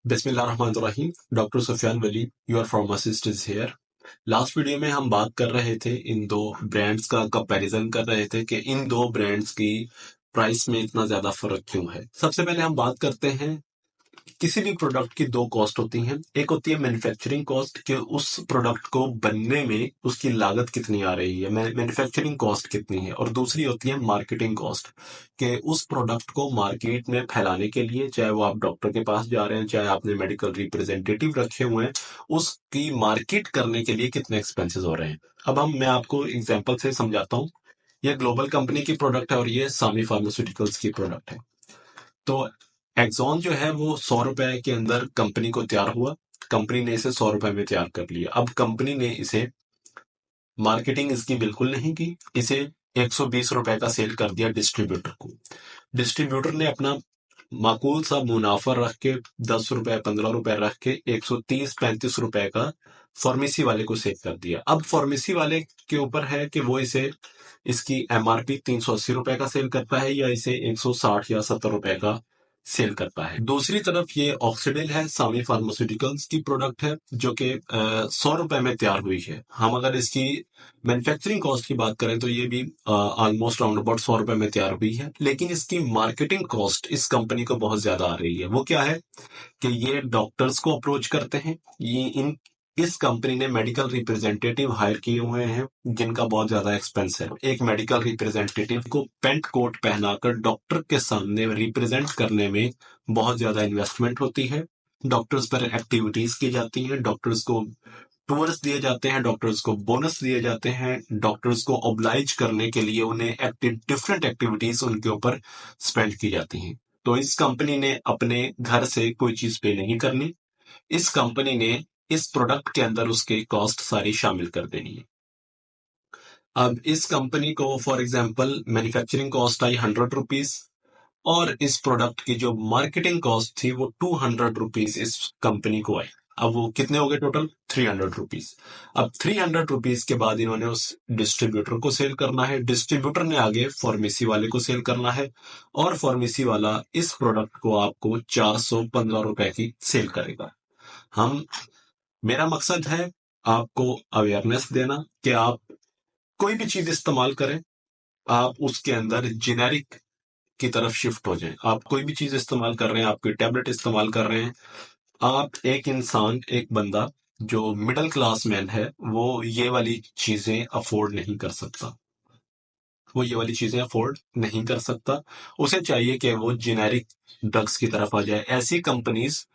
बिस्मिल्लाहिर्रहमानिर्रहीम। Doctor Sufiyan Wali, your pharmacist is here. Last video में हम बात कर रहे थे, इन दो ब्रांड्स का कंपैरिजन कर रहे थे कि इन दो ब्रांड्स की प्राइस में इतना ज्यादा फर्क क्यों है। सबसे पहले हम बात करते हैं, किसी भी प्रोडक्ट की दो कॉस्ट होती हैं। एक होती है मैन्युफैक्चरिंग कॉस्ट, कि उस प्रोडक्ट को बनने में उसकी लागत कितनी आ रही है, मैन्युफैक्चरिंग कॉस्ट कितनी है। और दूसरी होती है मार्केटिंग कॉस्ट, कि उस प्रोडक्ट को मार्केट में फैलाने के लिए, चाहे वो आप डॉक्टर के पास जा रहे हैं, चाहे आपने मेडिकल रिप्रेजेंटेटिव रखे हुए हैं, उसकी मार्केट करने के लिए कितने एक्सपेंसेस हो रहे हैं। अब मैं आपको एग्जाम्पल से समझाता हूँ। ये ग्लोबल कंपनी की प्रोडक्ट है और ये सामी फार्मास्यूटिकल्स की प्रोडक्ट है। तो एक्सॉन जो है वो 100 रुपए के अंदर कंपनी को तैयार हुआ। कंपनी ने इसे 100 रुपए में तैयार कर लिया। अब कंपनी ने इसे मार्केटिंग इसकी बिल्कुल नहीं की, इसे 120 रुपए का सेल कर दिया डिस्ट्रीब्यूटर को। डिस्ट्रीब्यूटर ने अपना माकूल सा मुनाफा रख के 10 रुपए 15 रुपए रख के 130-35 रुपए का फार्मेसी वाले को सेल कर दिया। अब फार्मेसी वाले के ऊपर है कि वो इसे इसकी एमआरपी 380 रुपए का सेल करता है या इसे 160 या 70 रुपए का सेल करता है। दूसरी तरफ ये ऑक्सीडिल है, सामी फार्मास्यूटिकल्स की प्रोडक्ट है, जो कि 100 रुपए में तैयार हुई है। हम अगर इसकी मैन्युफैक्चरिंग कॉस्ट की बात करें तो ये भी ऑलमोस्ट राउंड अबाउट 100 रुपए में तैयार हुई है। लेकिन इसकी मार्केटिंग कॉस्ट इस कंपनी को बहुत ज्यादा आ रही है। वो क्या है कि ये डॉक्टर्स को अप्रोच करते हैं। इस कंपनी ने मेडिकल रिप्रेजेंटेटिव हायर किए हुए हैं जिनका बहुत ज्यादा एक्सपेंस है। एक मेडिकल रिप्रेजेंटेटिव को पेंट कोट पहनाकर डॉक्टर के सामने रिप्रेजेंट करने में बहुत ज्यादा इन्वेस्टमेंट होती है। डॉक्टर्स पर एक्टिविटीज की जाती हैं, डॉक्टर्स को टूर्स दिए जाते हैं, डॉक्टर्स को बोनस दिए जाते हैं, डॉक्टर्स को ऑब्लाइज करने के लिए उन्हें डिफरेंट एक्टिविटीज उनके ऊपर स्पेंड की जाती हैं। तो इस कंपनी ने अपने घर से कोई चीज पे नहीं करनी। इस कंपनी ने इस प्रोडक्ट के अंदर उसके कॉस्ट सारी शामिल कर देनी है। अब इस कंपनी को for example manufacturing cost I 100 rupees, और इस प्रोडक्ट की जो मार्केटिंग कॉस्ट थी वो 200 रुपीज इस कंपनी को आई। अब वो कितने हो गए टोटल? 300 रुपीज। अब 300 रुपीज के बाद इन्होंने उस डिस्ट्रीब्यूटर को सेल करना है, डिस्ट्रीब्यूटर ने आगे फार्मेसी वाले को सेल करना है, और फार्मेसी वाला इस प्रोडक्ट को आपको 415 रुपए की सेल करेगा। मेरा मकसद है आपको अवेयरनेस देना कि आप कोई भी चीज इस्तेमाल करें, आप उसके अंदर जेनेरिक की तरफ शिफ्ट हो जाएं। आप कोई भी चीज इस्तेमाल कर रहे हैं, आप कोई टैबलेट इस्तेमाल कर रहे हैं, आप एक इंसान, एक बंदा जो मिडिल क्लास मैन है, वो ये वाली चीजें अफोर्ड नहीं कर सकता। उसे चाहिए कि वो जेनेरिक ड्रग्स की तरफ आ जाए। ऐसी कंपनीज